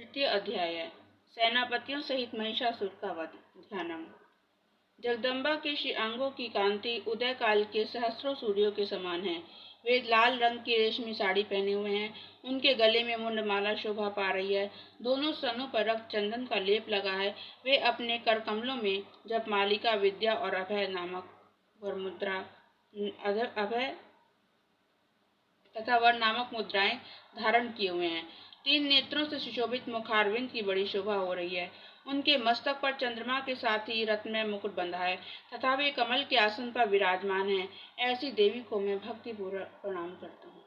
तृतीय अध्याय है सेनापतियों सहित महिषासुर का वध। ध्यानम। जगदम्बा के श्री अंगों की कांति उदय काल के सहस्रों सूर्यों के समान है। वे लाल रंग की रेशमी साड़ी पहने हुए हैं। उनके गले में मुंडमाला शोभा पा रही है। दोनों स्तनों पर रक्त चंदन का लेप लगा है। वे अपने कर कमलों में जपमालिका, विद्या और अभय नामक वरमुद्रा अभय तथा वर नामक मुद्राएं धारण किए हुए हैं। 3 नेत्रों से सुशोभित मुखारविंद की बड़ी शोभा हो रही है। उनके मस्तक पर चंद्रमा के साथ ही रत्नमय मुकुट बंधा है तथा वे कमल के आसन पर विराजमान हैं। ऐसी देवी को मैं भक्तिपूर्वक प्रणाम करता हूँ।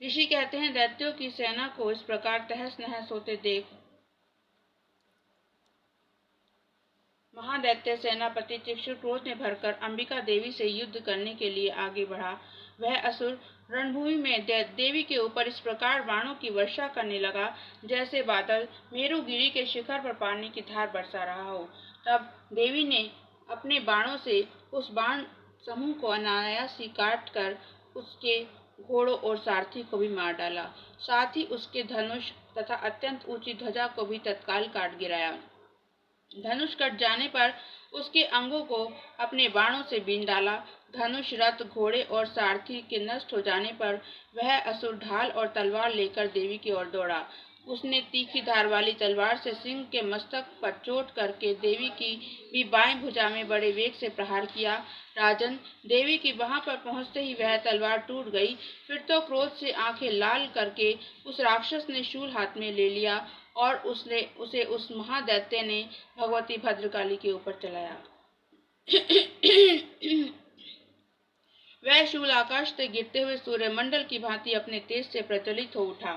ऋषि कहते हैं, दैत्यों की सेना को इस प्रकार तहस नहस होते देख महादैत्य सेनापति चिक्षुर क्रोध में भरकर अंबिका देवी से युद्ध करने के लिए आगे बढ़ा। वह असुर रणभूमि में देवी के ऊपर इस प्रकार बाणों की वर्षा करने लगा जैसे बादल मेरुगिरी के शिखर पर पानी की धार बरसा रहा हो। तब देवी ने अपने बाणों से उस बाण समूह को अनायास ही काट कर उसके घोड़ों और सारथी को भी मार डाला। साथ ही उसके धनुष तथा अत्यंत ऊंची ध्वजा को भी तत्काल काट गिराया। धनुष कट जाने पर उसके अंगों को अपने बाणों से बीन डाला। धनुष, रथ, घोड़े और सारथी के नष्ट हो जाने पर वह असुर ढाल और तलवार लेकर देवी की ओर दौड़ा। उसने तीखी धार वाली तलवार से सिंह के मस्तक पर चोट करके देवी की भी बाएं भुजा में बड़े वेग से प्रहार किया। राजन, देवी की बाह पर पहुंचते ही वह तलवार टूट गई। फिर तो क्रोध से आंखें लाल करके उस राक्षस ने शूल हाथ में ले लिया और उसे उस महादैत्य ने भगवती भद्रकाली के ऊपर चलाया। वह शूल आकाश से गिरते हुए सूर्यमंडल की भांति अपने तेज से प्रज्वलित हो उठा।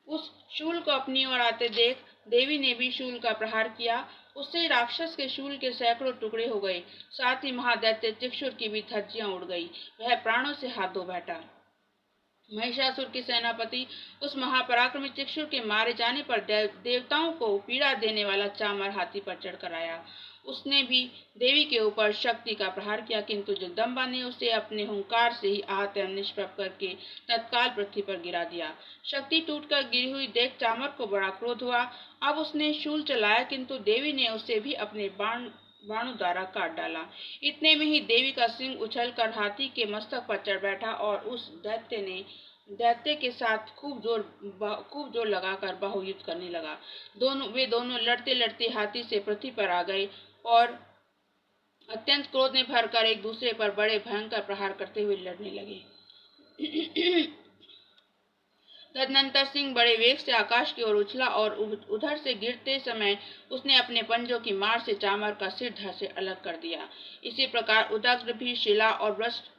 उस शूल को अपनी ओर आते देख देवी ने भी शूल का प्रहार किया। उससे राक्षस के शूल के सैकड़ों टुकड़े हो गए। साथ ही महादैत्य चिक्षुर की भी धज्जियां उड़ गई। वह प्राणों से हाथ धो बैठा। महिषासुर के सेनापति उस महापराक्रमी चिक्षुर के मारे जाने पर देवताओं को पीड़ा देने वाला चामर हाथी पर चढ़कर आया। उसने भी देवी के ऊपर शक्ति का प्रहार किया, किंतु जगदम्बा ने उसे अपने हुंकार से ही आहत एवं निष्प्रभ करके तत्काल पृथ्वी पर गिरा दिया। शक्ति टूटकर गिरी हुई देख चामर को बड़ा क्रोध हुआ। अब उसने शूल चलाया, किंतु देवी ने उसे भी अपने बाणों द्वारा काट डाला। इतने में ही देवी का सिंह उछलकर हाथी के मस्तक पर चढ़ बैठा और उस दैत्य के साथ खूब जोर लगाकर बाहुयुद्ध करने लगा। वे दोनों लड़ते लड़ते हाथी से पृथ्वी पर आ गए और अत्यंत क्रोध में भरकर एक दूसरे पर बड़े भयंकर प्रहार करते हुए लड़ने लगे। तदनंतर सिंह बड़े वेग से आकाश की ओर उछला और उधर से गिरते समय उसने अपने पंजों की मार से चामर का सिर धड़ से अलग कर दिया। इसी प्रकार उदग्र भी शिला और वृष्ट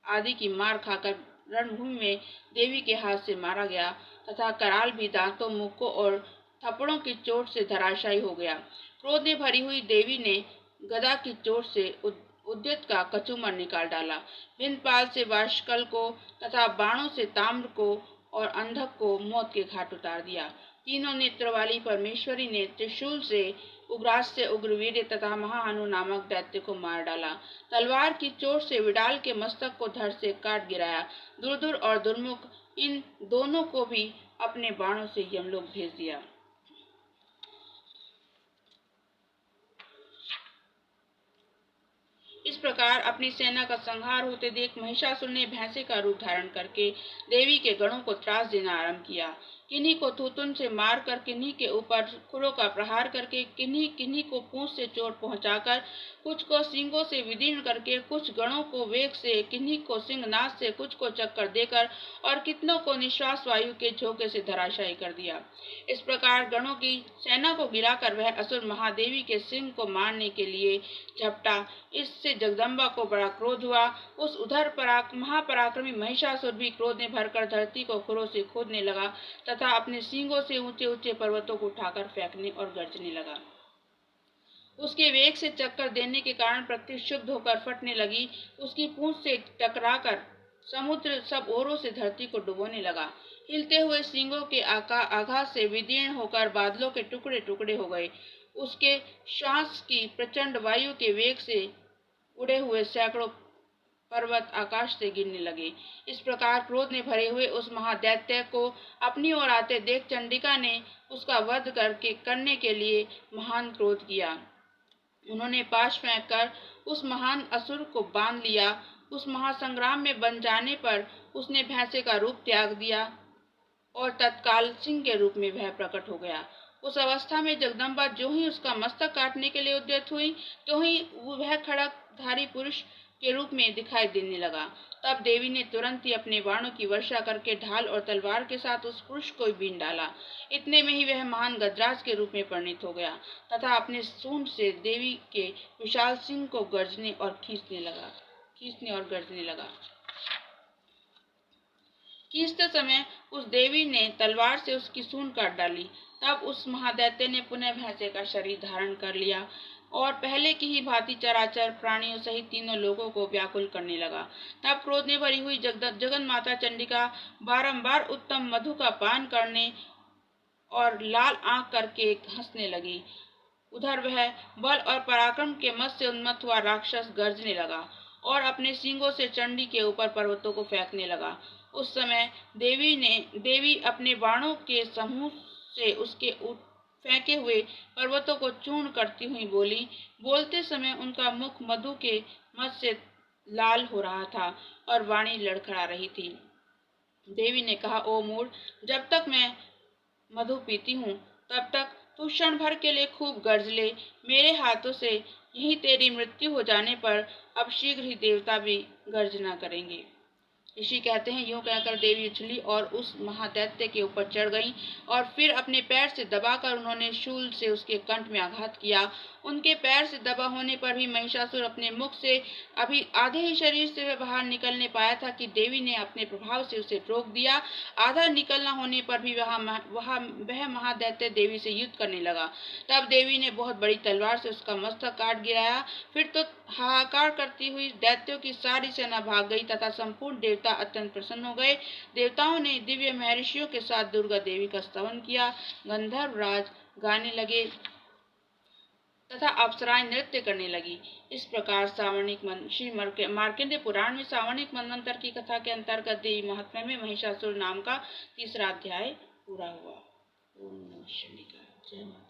आदि की मार खाकर रणभूमि में देवी के हाथ से मारा गया तथा कराल भी दांतों, मुक्कों और थप्पड़ों की चोट से धराशायी हो गया। क्रोध में भरी हुई देवी ने गदा की चोट से उद्यत का कचूमर निकाल डाला। विंध्यपाल से वाशकल को तथा बाणों से ताम्र को और अंधक को मौत के घाट उतार दिया। तीनों नेत्र वाली परमेश्वरी ने त्रिशूल से उग्रास्य, उग्रवीर्य तथा महाअनु नामक दैत्य को मार डाला। तलवार की चोट से विडाल के मस्तक को धड़ से काट गिराया। दुर्धुर और दुर्मुख इन दोनों को भी अपने बाणों से यमलोक भेज दिया। इस प्रकार अपनी सेना का संहार होते देख महिषासुर ने भैंसे का रूप धारण करके देवी के गणों को त्रास देना आरंभ किया। किन्हीं को थूथुन से मारकर, किन्हीं के ऊपर खुरों का प्रहार करके, किन्हीं को पूंछ से चोट पहुंचाकर, कुछ को सींगों से विदीर्ण करके, कुछ गणों को वेग से, किन्हीं को सिंहनाद से, कुछ को चक्कर देकर और कितनों को निश्वास वायु के झोंके से धराशायी कर दिया। इस प्रकार गणों की सेना को गिराकर वह असुर महादेवी के सिंह को मारने के लिए झपटा। इससे जगदम्बा को बड़ा क्रोध हुआ। उस महापराक्रमी महिषासुर भी क्रोध में भरकर धरती को खुरों से खोदने लगा तथा अपने सींगों से ऊंचे ऊंचे पर्वतों को उठाकर फेंकने और गर्जने लगा। उसके वेग से चक्कर देने के कारण पृथ्वी क्षुब्ध होकर फटने लगी। उसकी पूंछ से टकराकर समुद्र सब ओरों से धरती को डुबोने लगा। हिलते हुए सींगों के आघात से विदीर्ण होकर बादलों के टुकड़े टुकड़े हो गए। उसके श्वास की प्रचंड वायु के वेग से उड़े हुए सैकड़ों पर्वत आकाश से गिरने लगे। इस प्रकार क्रोध में भरे हुए उस महादैत्य को अपनी ओर आते देख चंडिका ने उसका वध करने के लिए महान क्रोध किया। उन्होंने पाश फेंककर उस महान असुर को बांध लिया। उस महासंग्राम में बन जाने पर उसने भैंसे का रूप त्याग दिया और तत्काल सिंह के रूप में वह प्रकट हो गया। उस अवस्था में जगदम्बा जो ही उसका मस्तक काटने के लिए उद्यत हुई, तो ही वह खड़गधारी पुरुष के रूप में दिखाई देने लगा। तब देवी ने तुरंत ही अपने बाणों की वर्षा करके ढाल और तलवार के साथ उस पुरुष को बीन डाला। इतने में ही वह महान गजराज के रूप में परिणित हो गया तथा अपने सूंड से देवी के विशाल सिंह को खींचने और गर्जने लगा। खींचते समय उस देवी ने तलवार से उसकी सूंड काट डाली। तब उस महादैत्य ने पुनः भैंसे का शरीर धारण कर लिया और पहले की ही भांति चराचर प्राणियों सहित तीनों लोगों को व्याकुल करने लगा। तब क्रोध में भरी हुई जगन माता चंडिका बारंबार उत्तम मधु का पान करने और लाल आंख करके हंसने लगी। उधर वह बल और पराक्रम के मद से उन्मत्त हुआ राक्षस गरजने लगा और अपने सींगों से चंडी के ऊपर पर्वतों को फेंकने लगा। उस समय देवी अपने बाणों के समूह से उसके फेंके हुए पर्वतों को चूर्ण करती हुई बोली। बोलते समय उनका मुख मधु के मद से लाल हो रहा था और वाणी लड़खड़ा रही थी। देवी ने कहा, ओ मूढ़, जब तक मैं मधु पीती हूँ तब तक तू क्षण भर के लिए खूब गर्ज ले। मेरे हाथों से यही तेरी मृत्यु हो जाने पर अब शीघ्र ही देवता भी गर्जना करेंगे। ऋषि कहते हैं, यूं कहकर देवी उछली और उस महादैत्य के ऊपर चढ़ गई और फिर अपने पैर से दबाकर उन्होंने शूल से उसके कंठ में आघात किया। उनके पैर से दबा होने पर भी महिषासुर अपने मुख से अभी आधे ही शरीर से वह बाहर निकलने पाया था कि देवी ने अपने प्रभाव से उसे रोक दिया। आधा निकलना होने पर भी वह महादैत्य देवी से युद्ध करने लगा। तब देवी ने बहुत बड़ी तलवार से उसका मस्तक काट गिराया। फिर तो हाहाकार करती हुई दैत्यों की सारी सेना भाग गई तथा संपूर्ण देवता अत्यंत प्रसन्न हो गए। देवताओं ने दिव्य महर्षियों के साथ दुर्गा देवी का स्तवन किया। गंधर्व राज गाने लगे तथा अप्सराएं नृत्य करने लगी। इस प्रकार श्री मार्कंडेय पुराण में सावर्णिक मनवंतर की कथा के अंतर्गत देवी महात्म्य में महिषासुर नाम का 3रा अध्याय पूरा हुआ। ओम नमः शिवाय। जय माता।